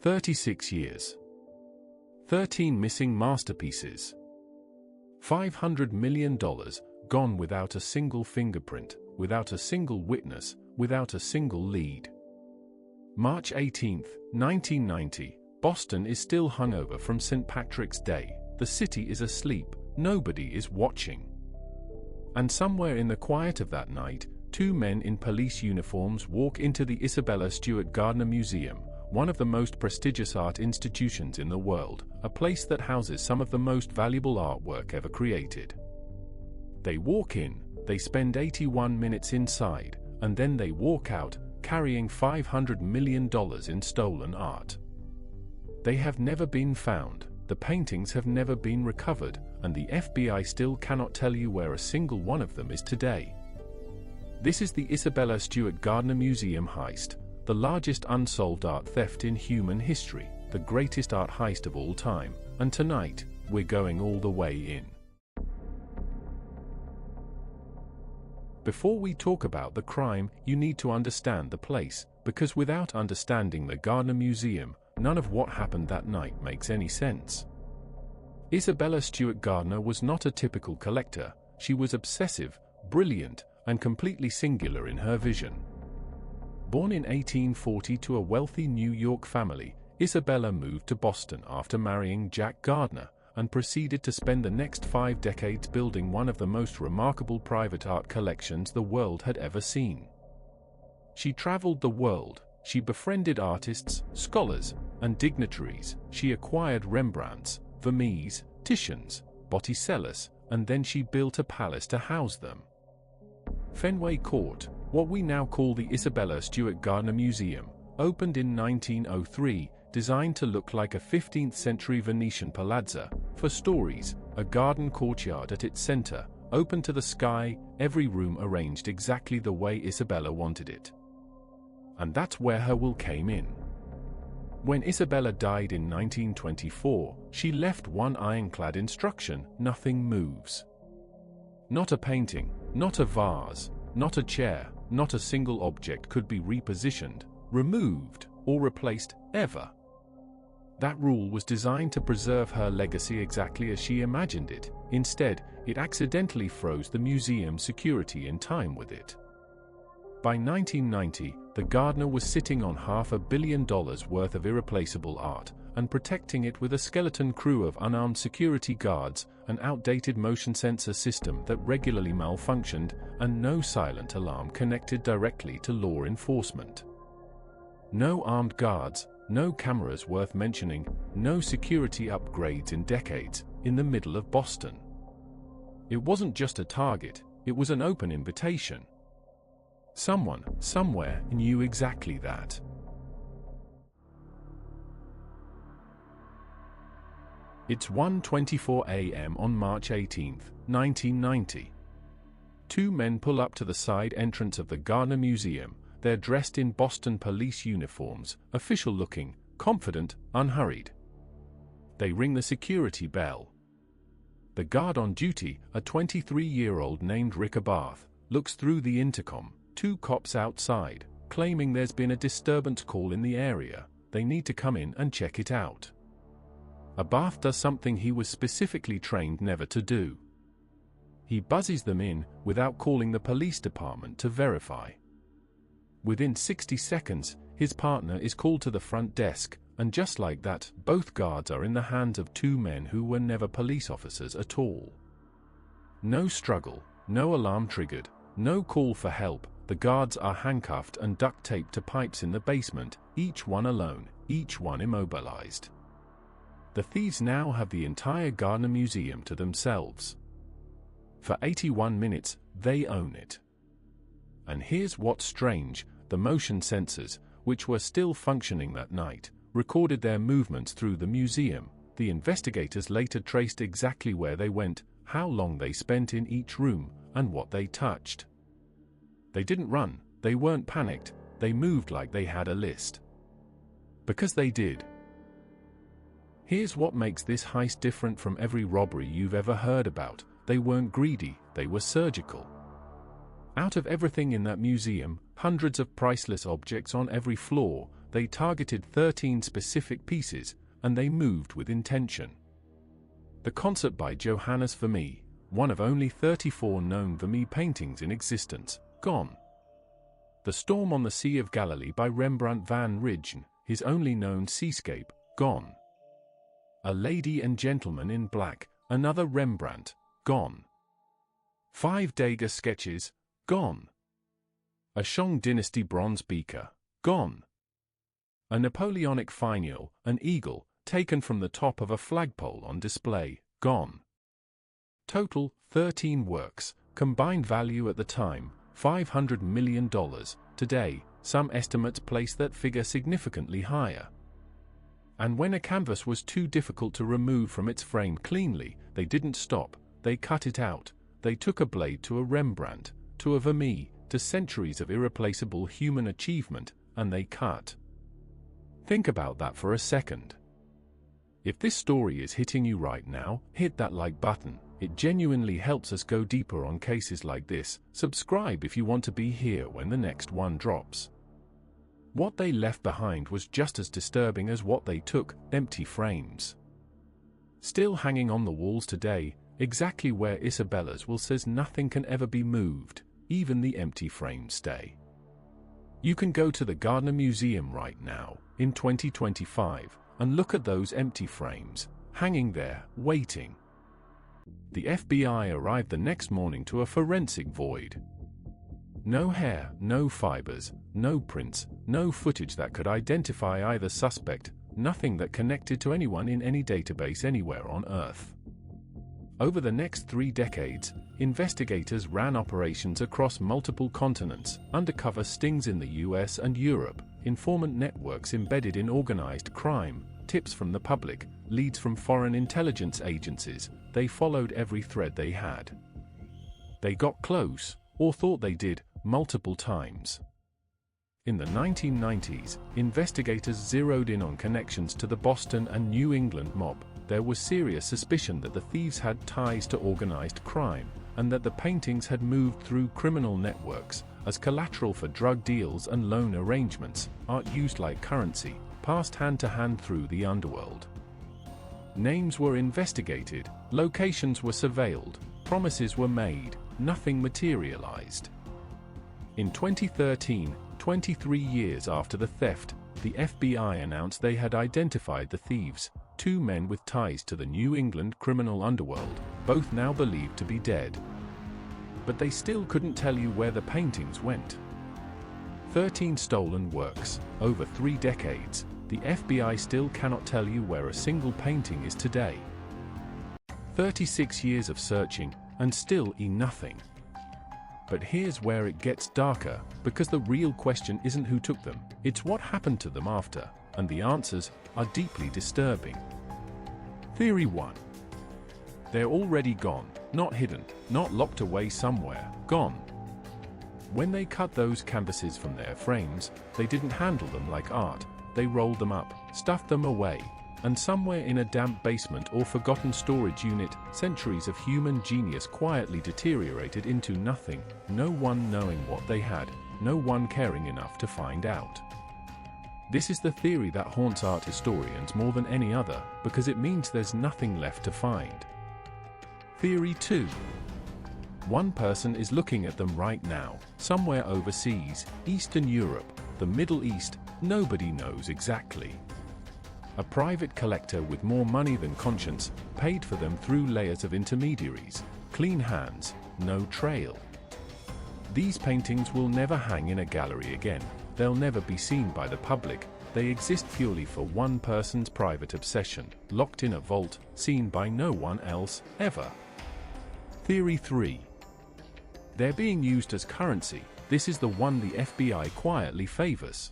36 years. 13 missing masterpieces. $500 million gone without a single fingerprint, without a single witness, without a single lead. March 18, 1990, Boston is still hungover from St. Patrick's Day. The city is asleep, nobody is watching. And somewhere in the quiet of that night, two men in police uniforms walk into the Isabella Stewart Gardner Museum, one of the most prestigious art institutions in the world, a place that houses some of the most valuable artwork ever created. They walk in, they spend 81 minutes inside, and then they walk out, carrying $500 million in stolen art. They have never been found, the paintings have never been recovered, and the FBI still cannot tell you where a single one of them is today. This is the Isabella Stewart Gardner Museum heist, the largest unsolved art theft in human history, the greatest art heist of all time, and tonight, we're going all the way in. Before we talk about the crime, you need to understand the place, because without understanding the Gardner Museum, none of what happened that night makes any sense. Isabella Stewart Gardner was not a typical collector. She was obsessive, brilliant, and completely singular in her vision. Born in 1840 to a wealthy New York family, Isabella moved to Boston after marrying Jack Gardner, and proceeded to spend the next 5 decades building one of the most remarkable private art collections the world had ever seen. She traveled the world, she befriended artists, scholars, and dignitaries, she acquired Rembrandts, Vermeers, Titians, Botticellis, and then she built a palace to house them. Fenway Court, what we now call the Isabella Stewart Gardner Museum, opened in 1903, designed to look like a 15th-century Venetian palazzo, for stories, a garden courtyard at its center, open to the sky, every room arranged exactly the way Isabella wanted it. And that's where her will came in. When Isabella died in 1924, she left one ironclad instruction: nothing moves. Not a painting, not a vase, not a chair, not a single object could be repositioned, removed, or replaced, ever. That rule was designed to preserve her legacy exactly as she imagined it. Instead, it accidentally froze the museum's security in time with it. By 1990, the Gardner was sitting on $500 million worth of irreplaceable art, and protecting it with a skeleton crew of unarmed security guards, an outdated motion sensor system that regularly malfunctioned, and no silent alarm connected directly to law enforcement. No armed guards, no cameras worth mentioning, no security upgrades in decades, in the middle of Boston. It wasn't just a target, it was an open invitation. Someone, somewhere, knew exactly that. It's 1:24 a.m. on March 18, 1990. Two men pull up to the side entrance of the Gardner Museum. They're dressed in Boston police uniforms, official-looking, confident, unhurried. They ring the security bell. The guard on duty, a 23-year-old named Rick Abarth, looks through the intercom. Two cops outside, claiming there's been a disturbance call in the area. They need to come in and check it out. Abarth does something he was specifically trained never to do. He buzzes them in, without calling the police department to verify. Within 60 seconds, his partner is called to the front desk, and just like that, both guards are in the hands of two men who were never police officers at all. No struggle, no alarm triggered, no call for help. The guards are handcuffed and duct-taped to pipes in the basement, each one alone, each one immobilized. The thieves now have the entire Gardner Museum to themselves. For 81 minutes, they own it. And here's what's strange: the motion sensors, which were still functioning that night, recorded their movements through the museum. The investigators later traced exactly where they went, how long they spent in each room, and what they touched. They didn't run, they weren't panicked, they moved like they had a list. Because they did. Here's what makes this heist different from every robbery you've ever heard about: they weren't greedy, they were surgical. Out of everything in that museum, hundreds of priceless objects on every floor, they targeted 13 specific pieces, and they moved with intention. The concert by Johannes Vermeer, one of only 34 known Vermeer paintings in existence, gone. The Storm on the Sea of Galilee by Rembrandt van Rijn, his only known seascape, gone. A Lady and Gentleman in Black, another Rembrandt, gone. 5 Degas sketches, gone. A Shang Dynasty bronze beaker, gone. A Napoleonic finial, an eagle, taken from the top of a flagpole on display, gone. Total, 13 works, combined value at the time, $500 million. Today, some estimates place that figure significantly higher. And when a canvas was too difficult to remove from its frame cleanly, they didn't stop, they cut it out. They took a blade to a Rembrandt, to a Vermeer, to centuries of irreplaceable human achievement, and they cut. Think about that for a second. If this story is hitting you right now, hit that like button. It genuinely helps us go deeper on cases like this. Subscribe if you want to be here when the next one drops. What they left behind was just as disturbing as what they took, empty frames. Still hanging on the walls today, exactly where Isabella's will says nothing can ever be moved, even the empty frames stay. You can go to the Gardner Museum right now, in 2025, and look at those empty frames, hanging there, waiting. The FBI arrived the next morning to a forensic void. No hair, no fibers, no prints, no footage that could identify either suspect, nothing that connected to anyone in any database anywhere on Earth. Over the next 3 decades, investigators ran operations across multiple continents, undercover stings in the US and Europe, informant networks embedded in organized crime, tips from the public, leads from foreign intelligence agencies. They followed every thread they had. They got close, or thought they did, multiple times. In the 1990s, investigators zeroed in on connections to the Boston and New England mob. There was serious suspicion that the thieves had ties to organized crime, and that the paintings had moved through criminal networks as collateral for drug deals and loan arrangements, art used like currency, passed hand to hand through the underworld. Names were investigated, locations were surveilled, promises were made, nothing materialized. In 2013, 23 years after the theft, the FBI announced they had identified the thieves, 2 men with ties to the New England criminal underworld, both now believed to be dead. But they still couldn't tell you where the paintings went. 13 stolen works, over 3 decades, the FBI still cannot tell you where a single painting is today. 36 years of searching, and still nothing. But here's where it gets darker, because the real question isn't who took them, it's what happened to them after, and the answers are deeply disturbing. Theory 1. They're already gone, not hidden, not locked away somewhere, gone. When they cut those canvases from their frames, they didn't handle them like art, they rolled them up, stuffed them away, and somewhere in a damp basement or forgotten storage unit, centuries of human genius quietly deteriorated into nothing, no one knowing what they had, no one caring enough to find out. This is the theory that haunts art historians more than any other, because it means there's nothing left to find. Theory 2. One person is looking at them right now, somewhere overseas, Eastern Europe, the Middle East, nobody knows exactly. A private collector with more money than conscience, paid for them through layers of intermediaries, clean hands, no trail. These paintings will never hang in a gallery again, they'll never be seen by the public, they exist purely for one person's private obsession, locked in a vault, seen by no one else, ever. Theory 3. They're being used as currency, this is the one the FBI quietly favors.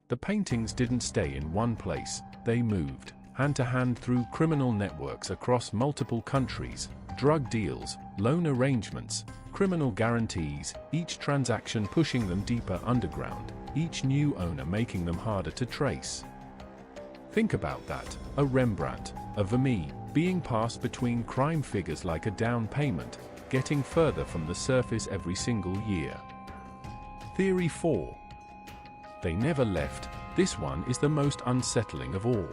The paintings didn't stay in one place, they moved, hand to hand through criminal networks across multiple countries, drug deals, loan arrangements, criminal guarantees, each transaction pushing them deeper underground, each new owner making them harder to trace. Think about that, a Rembrandt, a Vermeer, being passed between crime figures like a down payment, getting further from the surface every single year. Theory 4. They never left, This one is the most unsettling of all.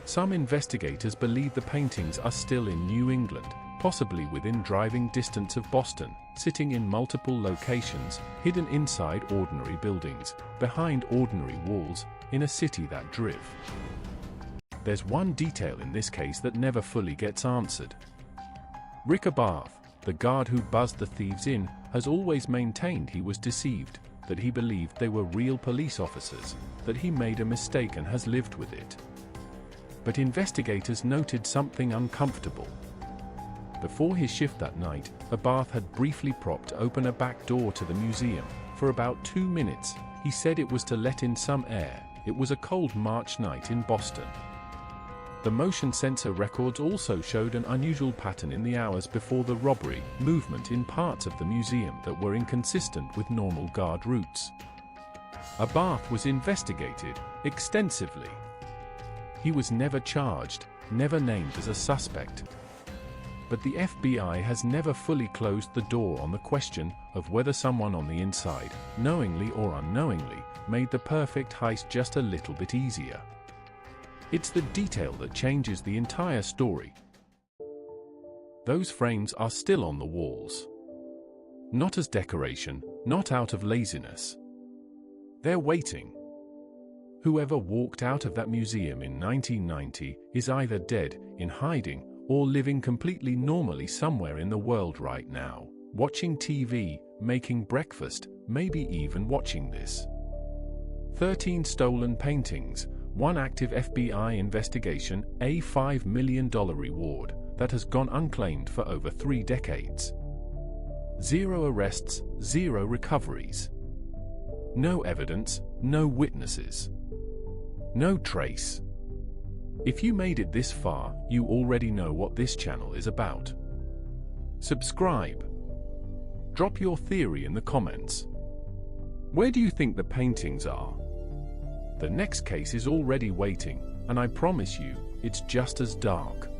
Some investigators believe the paintings are still in New England, possibly within driving distance of Boston, sitting in multiple locations, hidden inside ordinary buildings, behind ordinary walls, in a city that driv. There's one detail in this case that never fully gets answered. Rick Abarth, the guard who buzzed the thieves in, has always maintained he was deceived, that he believed they were real police officers, that he made a mistake and has lived with it. But investigators noted something uncomfortable. Before his shift that night, Abarth had briefly propped open a back door to the museum. For about 2 minutes, he said it was to let in some air. It was a cold March night in Boston. The motion sensor records also showed an unusual pattern in the hours before the robbery, movement in parts of the museum that were inconsistent with normal guard routes. Abarth was investigated extensively. He was never charged, never named as a suspect. But the FBI has never fully closed the door on the question of whether someone on the inside, knowingly or unknowingly, made the perfect heist just a little bit easier. It's the detail that changes the entire story. Those frames are still on the walls. Not as decoration, not out of laziness. They're waiting. Whoever walked out of that museum in 1990 is either dead, in hiding, or living completely normally somewhere in the world right now, watching TV, making breakfast, maybe even watching this. 13 stolen paintings, 1 active FBI investigation, a $5 million reward that has gone unclaimed for over 3 decades. 0 arrests, 0 recoveries. No evidence, no witnesses. No trace. If you made it this far, you already know what this channel is about. Subscribe. Drop your theory in the comments. Where do you think the paintings are? The next case is already waiting, and I promise you, it's just as dark.